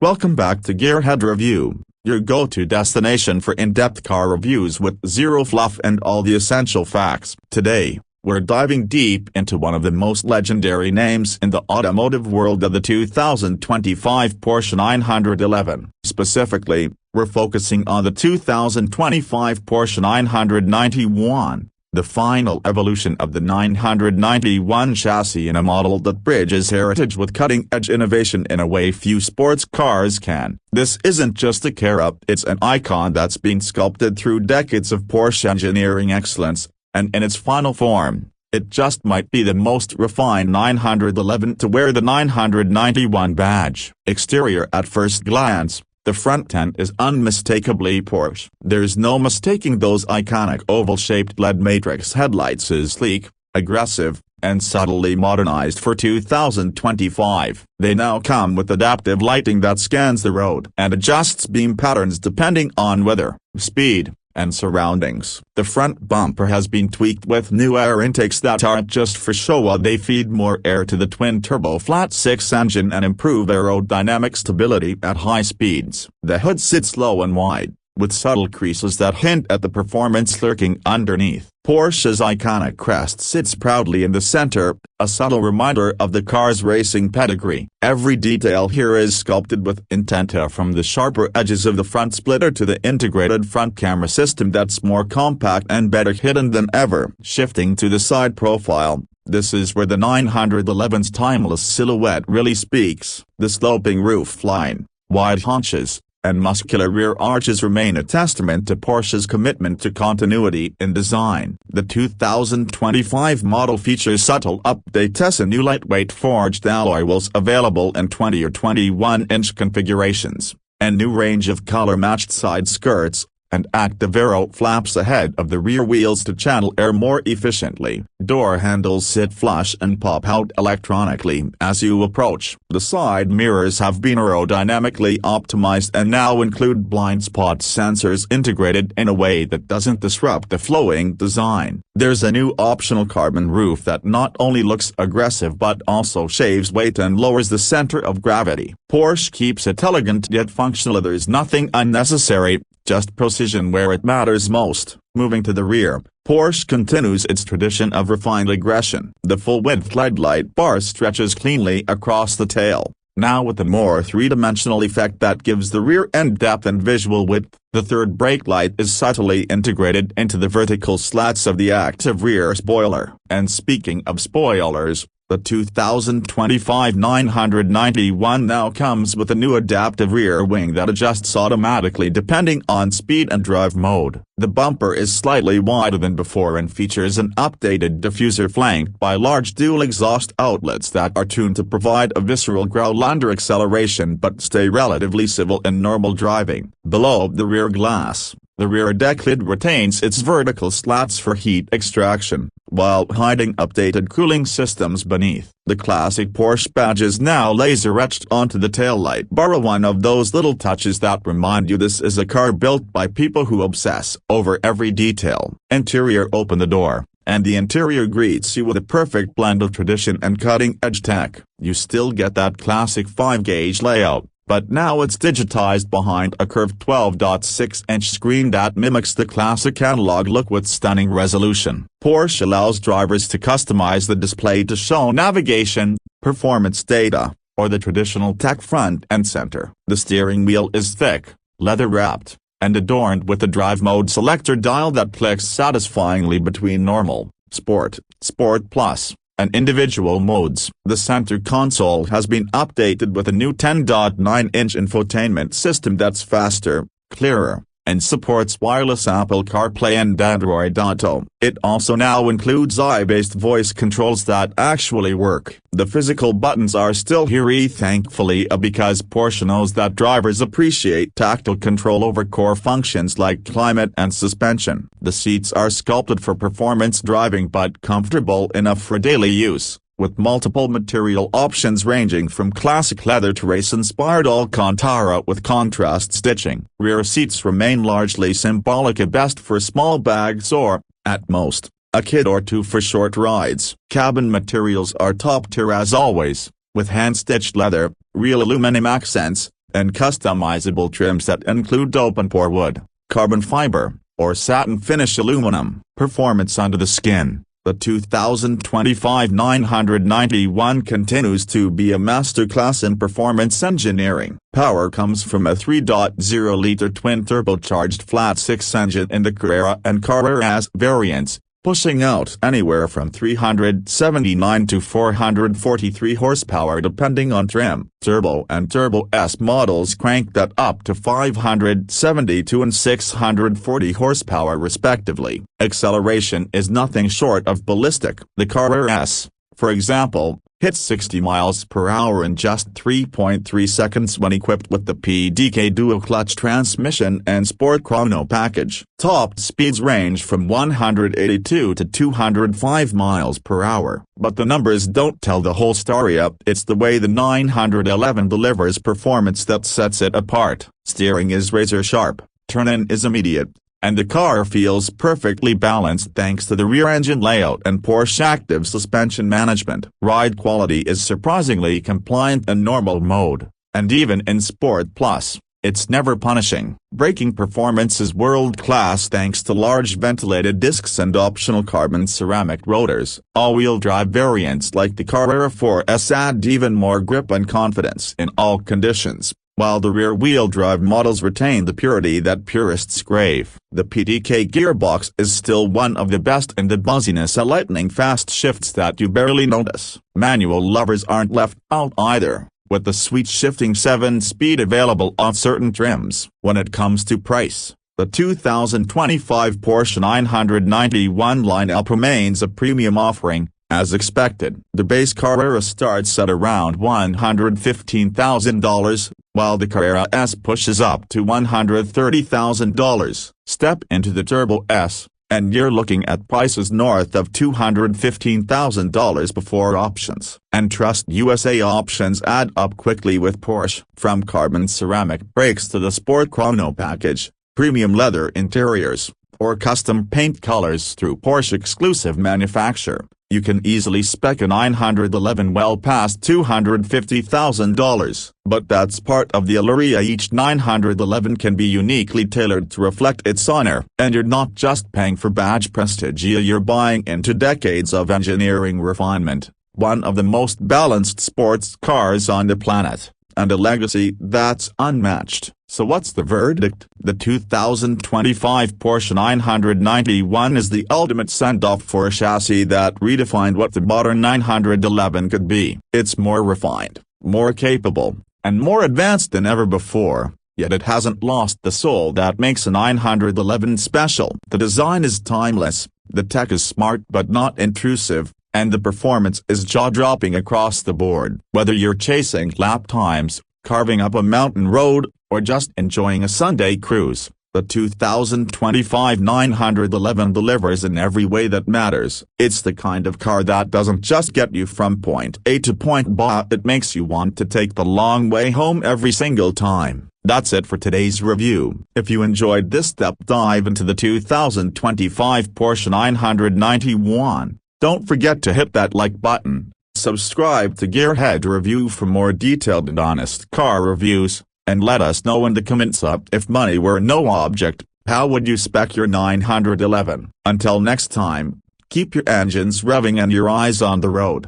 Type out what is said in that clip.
Welcome back to Gearhead Review, your go-to destination for in-depth car reviews with zero fluff and all the essential facts. Today, we're diving deep into one of the most legendary names in the automotive world of the 2025 Porsche 911. Specifically, we're focusing on the 2025 Porsche 991. The final evolution of the 991 chassis in a model that bridges heritage with cutting-edge innovation in a way few sports cars can. This isn't just a car-up, it's an icon that's been sculpted through decades of Porsche engineering excellence, and in its final form, it just might be the most refined 911 to wear the 991 badge. Exterior at first glance, the front end is unmistakably Porsche. There's no mistaking those iconic oval-shaped LED matrix headlights as sleek, aggressive, and subtly modernized for 2025. They now come with adaptive lighting that scans the road and adjusts beam patterns depending on weather, speed, and surroundings. The front bumper has been tweaked with new air intakes that aren't just for show, they feed more air to the twin-turbo flat-six engine and improve aerodynamic stability at high speeds. The hood sits low and wide, with subtle creases that hint at the performance lurking underneath. Porsche's iconic crest sits proudly in the center, a subtle reminder of the car's racing pedigree. Every detail here is sculpted with intent, from the sharper edges of the front splitter to the integrated front camera system that's more compact and better hidden than ever. Shifting to the side profile, this is where the 911's timeless silhouette really speaks. The sloping roof line, wide haunches, and muscular rear arches remain a testament to Porsche's commitment to continuity in design. The 2025 model features subtle updates and new lightweight forged alloy wheels available in 20 or 21-inch configurations, and new range of color-matched side skirts, and active aero flaps ahead of the rear wheels to channel air more efficiently. Door handles sit flush and pop out electronically as you approach. The side mirrors have been aerodynamically optimized and now include blind spot sensors integrated in a way that doesn't disrupt the flowing design. There's a new optional carbon roof that not only looks aggressive but also shaves weight and lowers the center of gravity. Porsche keeps it elegant yet functional. There's nothing unnecessary, just precision where it matters most. Moving to the rear, Porsche continues its tradition of refined aggression. The full-width LED light bar stretches cleanly across the tail, now with a more three-dimensional effect that gives the rear end depth and visual width. The third brake light is subtly integrated into the vertical slats of the active rear spoiler. And speaking of spoilers, the 2025 991 now comes with a new adaptive rear wing that adjusts automatically depending on speed and drive mode. The bumper is slightly wider than before and features an updated diffuser flanked by large dual exhaust outlets that are tuned to provide a visceral growl under acceleration but stay relatively civil in normal driving. Below the rear glass, the rear deck lid retains its vertical slats for heat extraction, while hiding updated cooling systems beneath. The classic Porsche badge is now laser-etched onto the taillight bar, one of those little touches that remind you this is a car built by people who obsess over every detail. Interior: open the door, and the interior greets you with a perfect blend of tradition and cutting-edge tech. You still get that classic 5-gauge layout, but now it's digitized behind a curved 12.6-inch screen that mimics the classic analog look with stunning resolution. Porsche allows drivers to customize the display to show navigation, performance data, or the traditional tech front and center. The steering wheel is thick, leather-wrapped, and adorned with a drive mode selector dial that clicks satisfyingly between normal, sport, sport plus, and individual modes. The center console has been updated with a new 10.9-inch infotainment system that's faster, clearer, and supports wireless Apple CarPlay and Android Auto. It also now includes AI-based voice controls that actually work. The physical buttons are still here, thankfully, because Porsche knows that drivers appreciate tactile control over core functions like climate and suspension. The seats are sculpted for performance driving but comfortable enough for daily use, with multiple material options ranging from classic leather to race-inspired Alcantara with contrast stitching. Rear seats remain largely symbolic, at best for small bags or, at most, a kid or two for short rides. Cabin materials are top tier as always, with hand-stitched leather, real aluminum accents, and customizable trims that include open-pore wood, carbon fiber, or satin finish aluminum. Performance under the skin. The 2025 991 continues to be a masterclass in performance engineering. Power comes from a 3.0-liter twin-turbocharged flat-six engine in the Carrera and Carrera S variants, pushing out anywhere from 379 to 443 horsepower depending on trim. Turbo and Turbo S models crank that up to 572 and 640 horsepower respectively. Acceleration is nothing short of ballistic. The Carrera S, for example, hits 60 miles per hour in just 3.3 seconds when equipped with the PDK dual-clutch transmission and Sport Chrono package. Top speeds range from 182 to 205 miles per hour. But the numbers don't tell the whole story. It's the way the 911 delivers performance that sets it apart. Steering is razor-sharp, turn-in is immediate, and the car feels perfectly balanced thanks to the rear engine layout and Porsche active suspension management. Ride quality is surprisingly compliant in normal mode, and even in Sport Plus, it's never punishing. Braking performance is world-class thanks to large ventilated discs and optional carbon ceramic rotors. All-wheel drive variants like the Carrera 4S add even more grip and confidence in all conditions, while the rear-wheel drive models retain the purity that purists crave. The PDK gearbox is still one of the best in the buzziness and lightning-fast shifts that you barely notice. Manual lovers aren't left out either, with the sweet shifting 7-speed available on certain trims. When it comes to price, the 2025 Porsche 991 lineup remains a premium offering. As expected, the base Carrera starts at around $115,000, while the Carrera S pushes up to $130,000. Step into the Turbo S, and you're looking at prices north of $215,000 before options. And trust USA options add up quickly with Porsche. From carbon ceramic brakes to the Sport Chrono package, premium leather interiors, or custom paint colors through Porsche exclusive manufacture, you can easily spec a 911 well past $250,000. But that's part of the allure. Each 911 can be uniquely tailored to reflect its honor. And you're not just paying for badge prestige, you're buying into decades of engineering refinement, one of the most balanced sports cars on the planet, and a legacy that's unmatched. So what's the verdict? The 2025 Porsche 991 is the ultimate send-off for a chassis that redefined what the modern 911 could be. It's more refined, more capable, and more advanced than ever before, yet it hasn't lost the soul that makes a 911 special. The design is timeless, the tech is smart but not intrusive, and the performance is jaw-dropping across the board. Whether you're chasing lap times, carving up a mountain road, or just enjoying a Sunday cruise, the 2025 911 delivers in every way that matters. It's the kind of car that doesn't just get you from point A to point B, it makes you want to take the long way home every single time. That's it for today's review. If you enjoyed this deep dive into the 2025 Porsche 991, don't forget to hit that like button, subscribe to GearHeadReview for more detailed and honest car reviews, and let us know in the comments if money were no object, how would you spec your 911? Until next time, keep your engines revving and your eyes on the road.